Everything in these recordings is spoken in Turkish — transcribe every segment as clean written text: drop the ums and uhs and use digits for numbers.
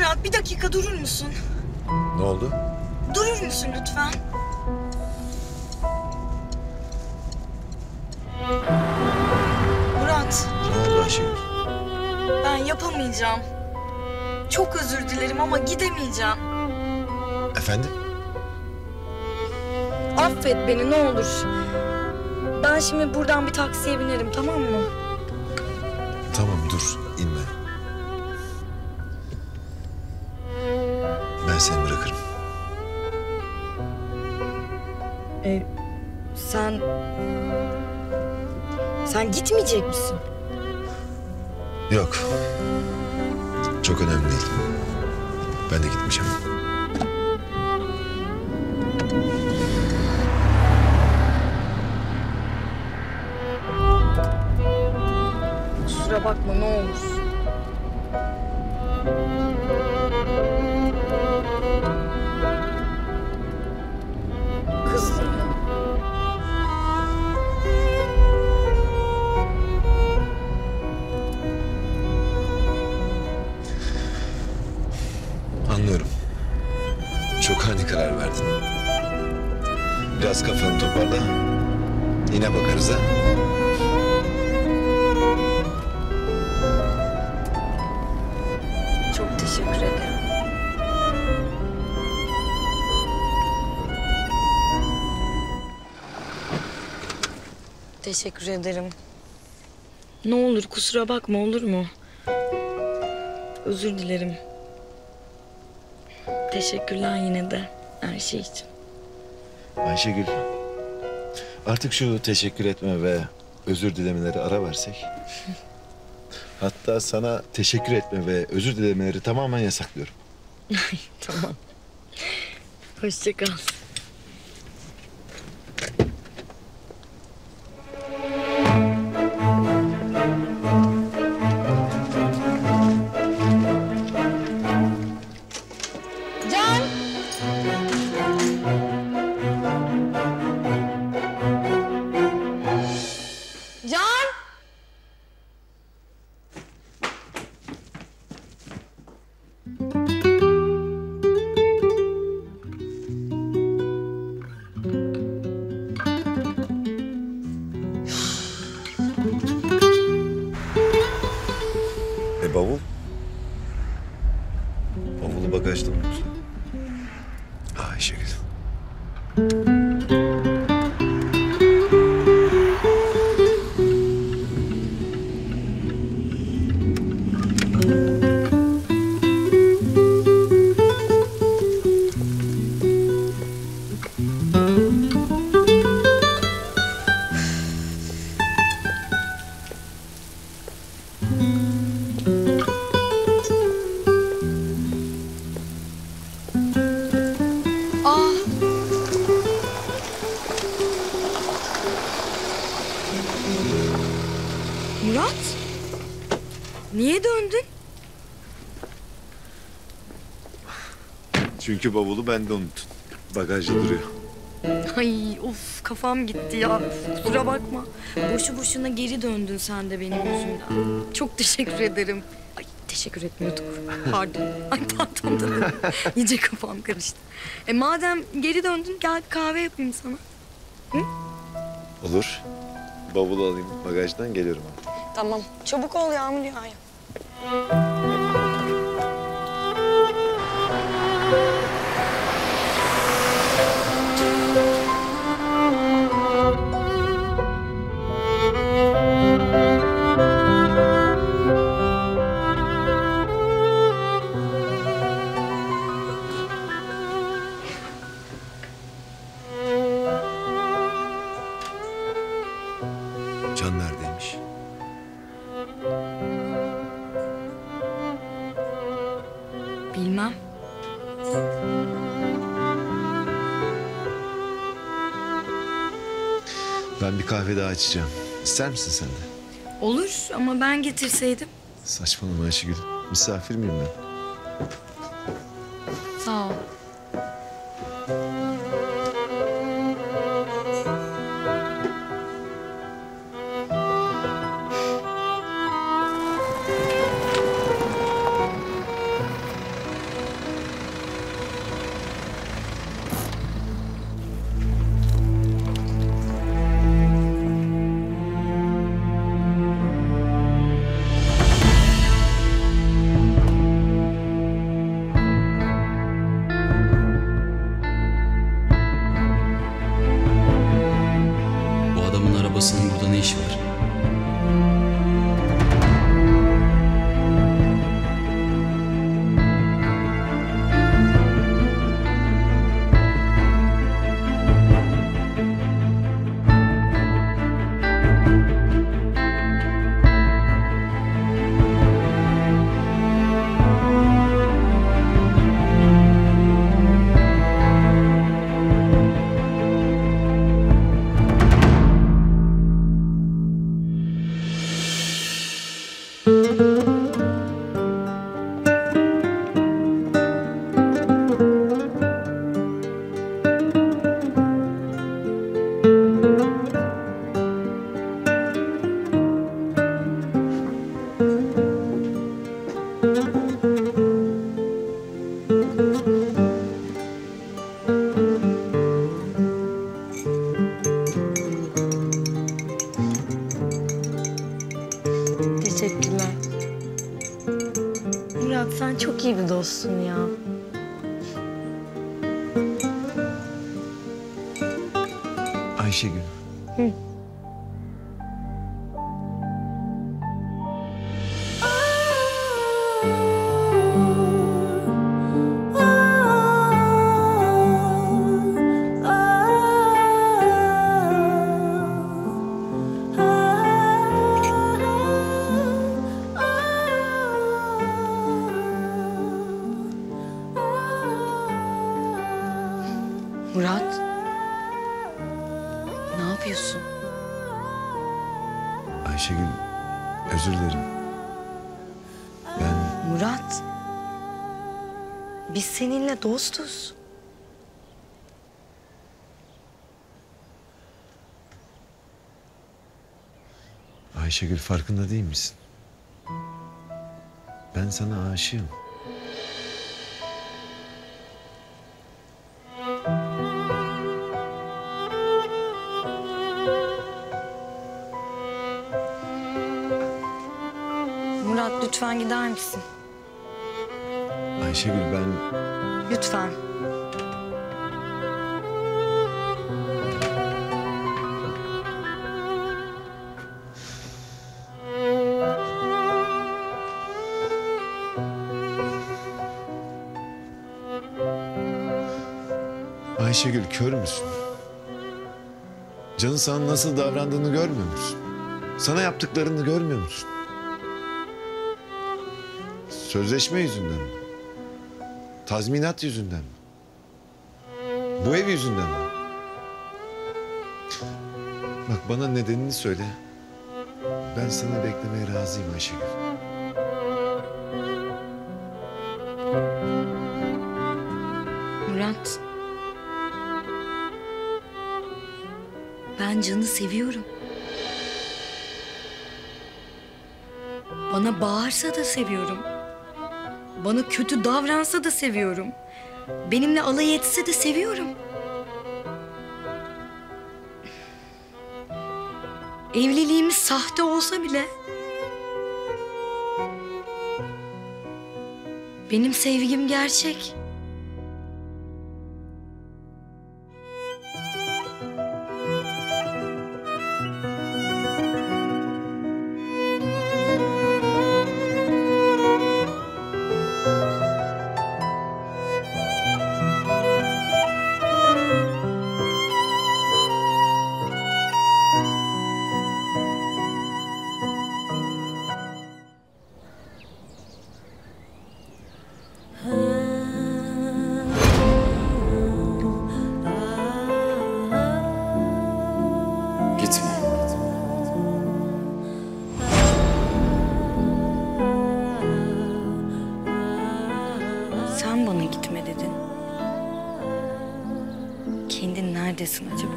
Murat, bir dakika durur musun? Ne oldu? Durur musun lütfen? Murat, Ne oldu Ayşegül? ben yapamayacağım. Çok özür dilerim ama gidemeyeceğim. Efendim? Affet beni ne olur. Ben şimdi buradan bir taksiye binerim, tamam mı? Tamam dur inme. Ben seni bırakırım. Sen... Sen gitmeyecek misin? Yok. Çok önemli değil. Ben de gitmeyeceğim. Kusura bakma ne olur. Kızdın mı? Anlıyorum. Çok ani karar verdin. Biraz kafanı toparla. Yine bakarız ha. Çok teşekkür ederim. Teşekkür ederim. Ne olur kusura bakma, olur mu? Özür dilerim. Teşekkürler yine de her şey için. Ayşegül. Artık şu teşekkür etme ve özür dilemeleri ara versek. Hatta sana teşekkür etme ve özür dilemeleri tamamen yasaklıyorum. Tamam. Hoşça kal. Can! Can! Bavul? Bavulu bagajda unut. Ayşegül. Aa! Murat? Niye döndün? Çünkü bavulu bende unuttun. Bagajda duruyor. Ay of kafam gitti ya. Kusura bakma. Boşu boşuna geri döndün sen de benim yüzümden. Çok teşekkür ederim. Ay teşekkür etmiyorduk. Pardon. Ay pardon da. İyice kafam karıştı. Madem geri döndün gel kahve yapayım sana. Olur. Bavulu alayım bagajdan geliyorum abi. Tamam. Çabuk ol yağmur yağıyor. Can neredeymiş? Bilmem. Ben bir kahve daha içeceğim. İster misin sen de? Olur ama ben getirseydim. Saçmalama Ayşegül. Misafir miyim ben? Sağ ol. Teşekkürler. Murat sen çok iyi bir dostsun ya. Ayşegül. Hı. Murat. Ne yapıyorsun? Ayşegül, özür dilerim. Ben Murat. Biz seninle dostuz. Ayşegül farkında değil misin? Ben sana aşığım. Murat lütfen gider misin? Ayşegül ben... Lütfen. Ayşegül kör müsün? Canın sana nasıl davrandığını görmüyor musun? Sana yaptıklarını görmüyor musun? Sözleşme yüzünden mi? Tazminat yüzünden mi? Bu ev yüzünden mi? Bak bana nedenini söyle. Ben seni beklemeye razıyım Ayşegül. Murat. Ben Can'ı seviyorum. Bana bağırsa da seviyorum. Bana kötü davransa da seviyorum. Benimle alay etse de seviyorum. Evliliğimiz sahte olsa bile benim sevgim gerçek. Gitme. Sen bana gitme dedin. Kendin neredesin acaba?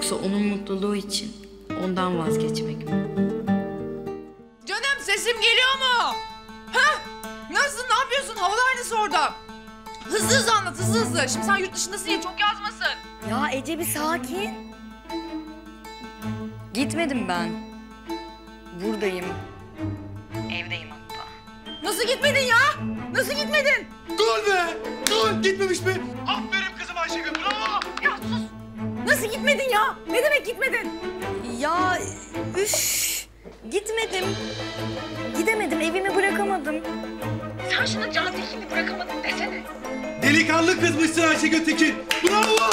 Yoksa onun mutluluğu için ondan vazgeçmek mi? Canım sesim geliyor mu? Ha? Nasılsın? Ne yapıyorsun? Havalar nasıl orada? Hızlı hızlı anlat, hızlı hızlı. Şimdi sen yurt dışındasın ya, çok yazmasın. Ya Ece bir sakin. Gitmedim ben. Buradayım. Evdeyim hatta. Nasıl gitmedin ya? Nasıl gitmedin? Gol be! Gol! Gitmemiş mi? Aferin kızım Ayşegül, bravo! Ya sus! Nasıl gitmedin ya? Ne demek gitmedin? Ya üf. Gitmedim. Gidemedim, evimi bırakamadım. Sen şunu can tekini bırakamadın desene. Delikanlı kızmışsın Ayşegül Tekin. Bravo!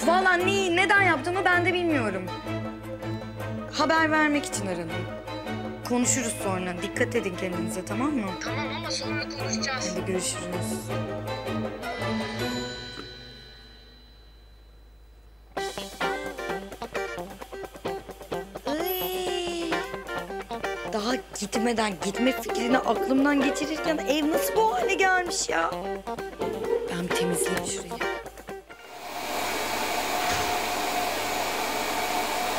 Vallahi neden yaptığımı ben de bilmiyorum. Haber vermek için aradım. Konuşuruz sonra. Dikkat edin kendinize, tamam mı? Tamam ama sonra konuşacağız. Hadi görüşürüz. Ay. Daha gitme fikrini aklımdan geçirirken ev nasıl bu hale gelmiş ya? Ben temizleyeyim şurayı.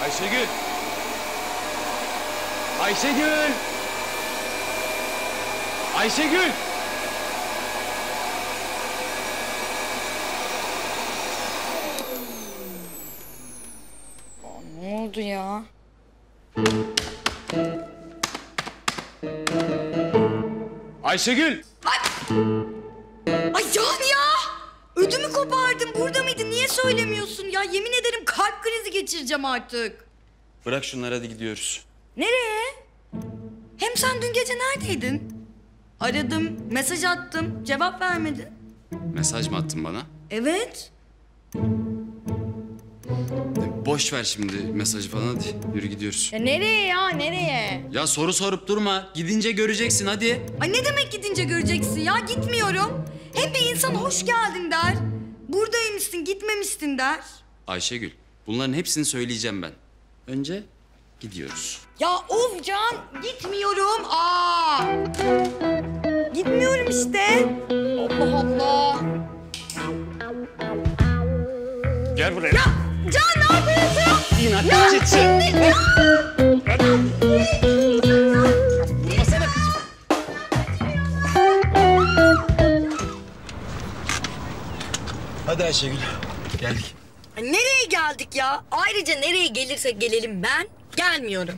Ayşegül! Ayşegül! Ayşegül! Ne oldu ya? Ayşegül! Ay Can ya! Ödümü kopardın. Burada mıydın? Niye söylemiyorsun ya? Yemin ederim kalp krizi geçireceğim artık. Bırak şunları, hadi gidiyoruz. Nereye? Hem sen dün gece neredeydin? Aradım, mesaj attım, cevap vermedin. Mesaj mı attın bana? Evet. Boş ver şimdi mesajı falan, hadi yürü gidiyoruz. Ya nereye ya, nereye? Ya soru sorup durma, gidince göreceksin hadi. Ay ne demek gidince göreceksin ya? Gitmiyorum. Hem bir insan hoş geldin der. Buradaymışsın, gitmemişsin der. Ayşegül, bunların hepsini söyleyeceğim ben. Önce gidiyoruz. Ya of Can, gitmiyorum. Aa! Gitmiyorum işte. Allah Allah. Gel buraya. Ya Can ne yapıyorsun? İnat geçitsin. Hadi Ayşegül. Geldik. Ay, nereye geldik ya? Ayrıca nereye gelirsek gelelim ben gelmiyorum.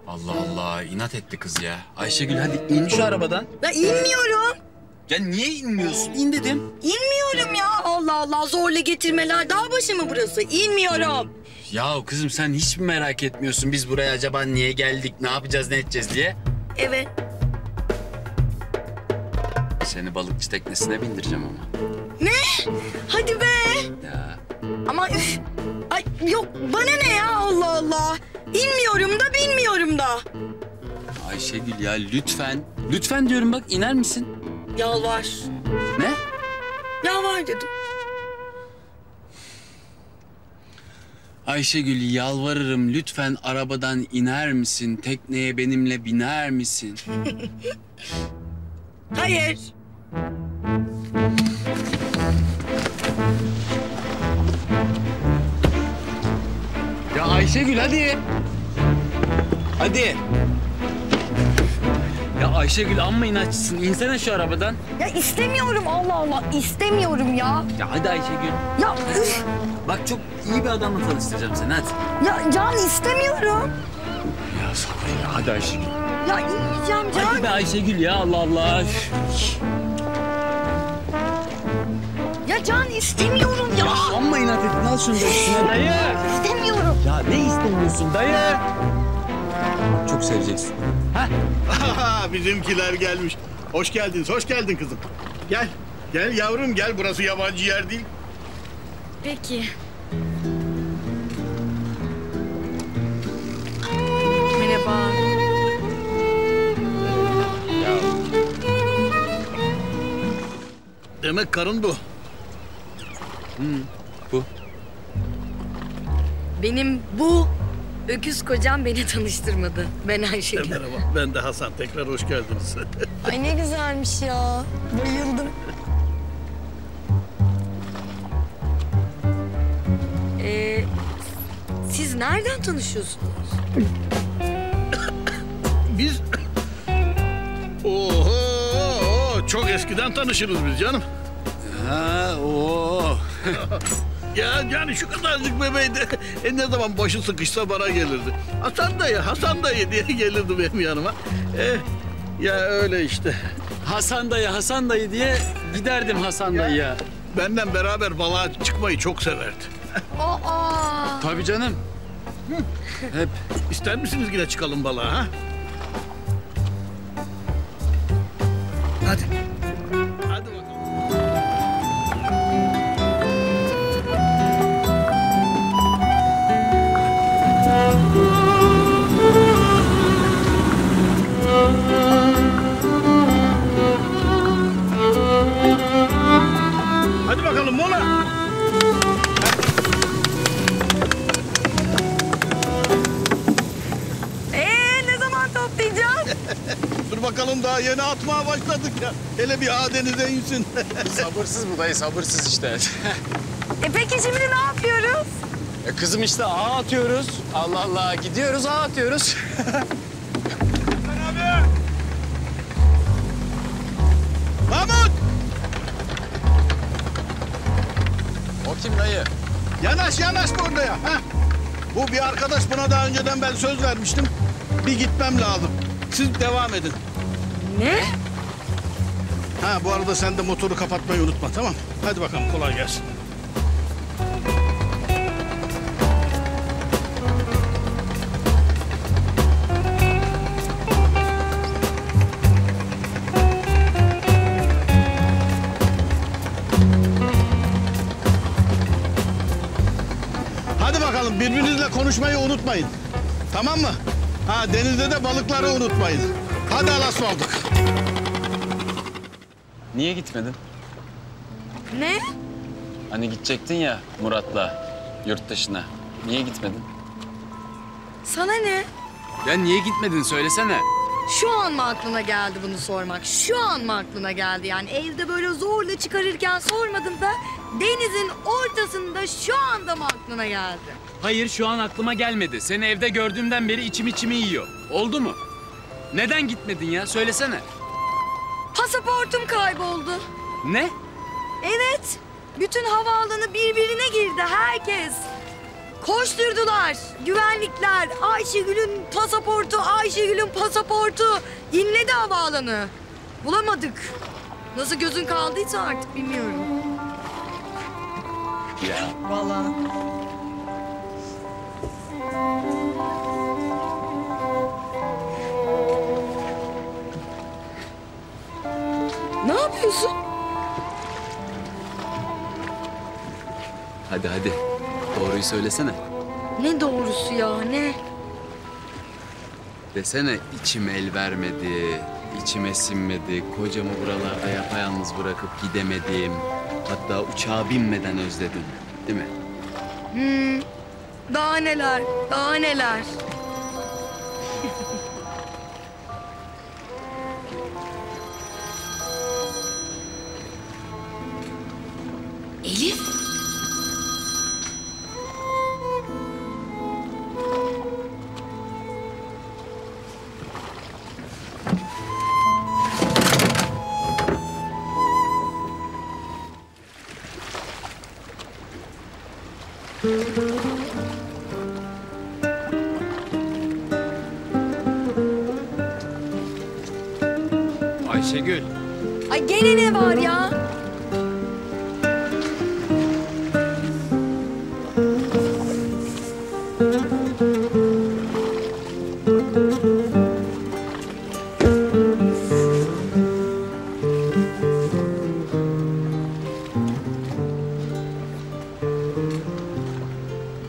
Allah Allah, inat etti kız ya. Ayşegül hadi in şu arabadan. Ya inmiyorum. Ya niye inmiyorsun? İn dedim. İnmiyorum ya. Allah Allah zorla getirmeler dağ başı mı burası? İnmiyorum. Ya kızım sen hiç mi merak etmiyorsun biz buraya acaba niye geldik, ne yapacağız, ne edeceğiz diye? Evet. Seni balıkçı teknesine bindireceğim ama. Ne? Hadi be. Ya Ama üf. Ay yok bana ne ya Allah Allah. İnmiyorum da bilmiyorum da. Ayşegül ya lütfen. Lütfen diyorum bak, iner misin? Yalvar. Ne? Yalvar dedim. Ayşegül yalvarırım lütfen arabadan iner misin? Tekneye benimle biner misin? Hayır. Ya Ayşegül hadi. Hadi. Ya Ayşegül amma inatçısın. İnsene şu arabadan. Ya istemiyorum Allah Allah istemiyorum ya. Ya hadi Ayşegül. Ya üf. Bak çok iyi bir adamla tanıştıracağım seni hadi. Ya Can istemiyorum. Ya sabır ya hadi Ayşegül. Ya inmeyeceğim Can. Hadi be Ayşegül ya Allah Allah. Ya Can istemiyorum ya. Amma inat ettin, al şunu da üstüne dayı. İstemiyorum. Ya ne istemiyorsun dayı? Çok seveceksin. Bizimkiler gelmiş. Hoş geldiniz, hoş geldin kızım. Gel, gel yavrum gel. Burası yabancı yer değil. Peki. Merhaba. Demek karın bu. Bu. Benim bu öküz kocam beni tanıştırmadı. Ben Ayşegül. Merhaba, ben de Hasan. Tekrar hoş geldiniz. Ay ne güzelmiş ya. Bayıldım. Siz nereden tanışıyorsunuz? Biz... Oho, çok eskiden tanışırız biz canım. Ha, o. Ya yani şu kadarcık bebeydi. Ne zaman başı sıkışsa bana gelirdi. Hasan dayı diye gelirdi benim yanıma. Ya öyle işte. Hasan dayı diye giderdim Hasan dayıya. Benden beraber balığa çıkmayı çok severdi. Aa! Tabii canım. Hep. İster misiniz yine çıkalım balığa ha? Hadi. Hadi bakalım. Hadi bakalım mola. Ne zaman toplayacağız? Dur bakalım daha yeni atmaya başladık ya. Hele bir denize insin. Sabırsız bu dayı, sabırsız işte. Peki şimdi ne yapıyoruz? Kızım işte ağa atıyoruz. Allah Allah, gidiyoruz ağa atıyoruz. Mahmut! O kim dayı? Yanaş buraya. Ha? Bu bir arkadaş, buna daha önceden ben söz vermiştim. Bir gitmem lazım. Siz devam edin. Ne? Ha bu arada sen de motoru kapatmayı unutma, tamam? Hadi bakalım, kolay gelsin. Hadi bakalım, birbirinizle konuşmayı unutmayın. Tamam mı? Ha denizde de balıkları unutmayın. Hadi Allah'a ısmarladık. Niye gitmedin? Ne? Hani gidecektin ya Murat'la yurt dışına. Niye gitmedin? Sana ne? Ya niye gitmedin söylesene. Şu an mı aklına geldi bunu sormak? Şu an mı aklına geldi yani? Evde böyle zorla çıkarırken sormadın da denizin ortasında şu anda mı aklına geldi? Hayır, şu an aklıma gelmedi. Seni evde gördüğümden beri içimi yiyor. Oldu mu? Neden gitmedin ya? Söylesene. Pasaportum kayboldu. Ne? Evet. Bütün havaalanı birbirine girdi herkes. Koşturdular. Güvenlikler. Ayşegül'ün pasaportu. İnledi havaalanı. Bulamadık. Nasıl gözün kaldıysa artık bilmiyorum. Ya. Vallahi. Ne yapıyorsun? Hadi. Doğruyu söylesene. Ne doğrusu ya ne? Desene içim el vermedi, içime sinmedi. Kocamı buralarda yapayalnız bırakıp gidemedim. Hatta uçağa binmeden özledim. Değil mi? Daha neler. Elif. Ayşegül. Ay gene ne var ya?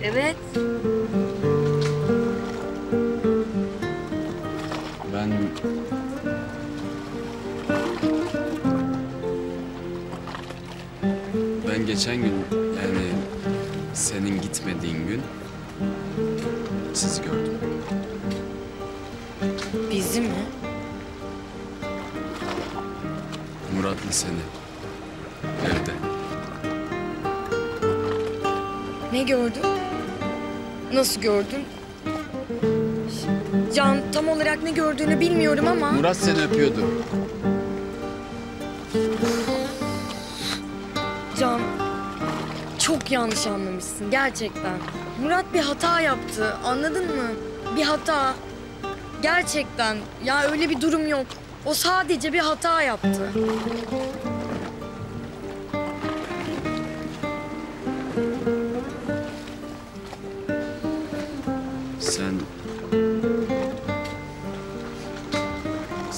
Evet. Ben geçen gün yani senin gitmediğin gün sizi gördüm. Bizi mi? Murat'la seni evde. Ne Ne gördün? Nasıl gördün? Can, tam olarak ne gördüğünü bilmiyorum ama... Murat seni öpüyordu. Can, çok yanlış anlamışsın gerçekten. Murat bir hata yaptı, anladın mı? Bir hata. Gerçekten. Ya öyle bir durum yok. O sadece bir hata yaptı.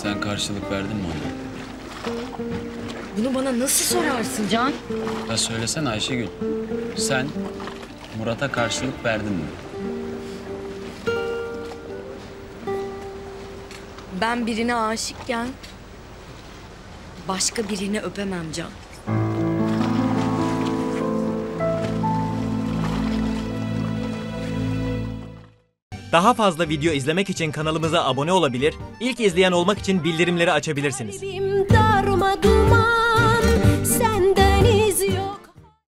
Sen karşılık verdin mi ona? Bunu bana nasıl sorarsın Can? Ya söylesene Ayşegül. Sen Murat'a karşılık verdin mi? Ben birine aşıkken başka birini öpemem Can. Daha fazla video izlemek için kanalımıza abone olabilir, ilk izleyen olmak için bildirimleri açabilirsiniz. Kalbim darma duman.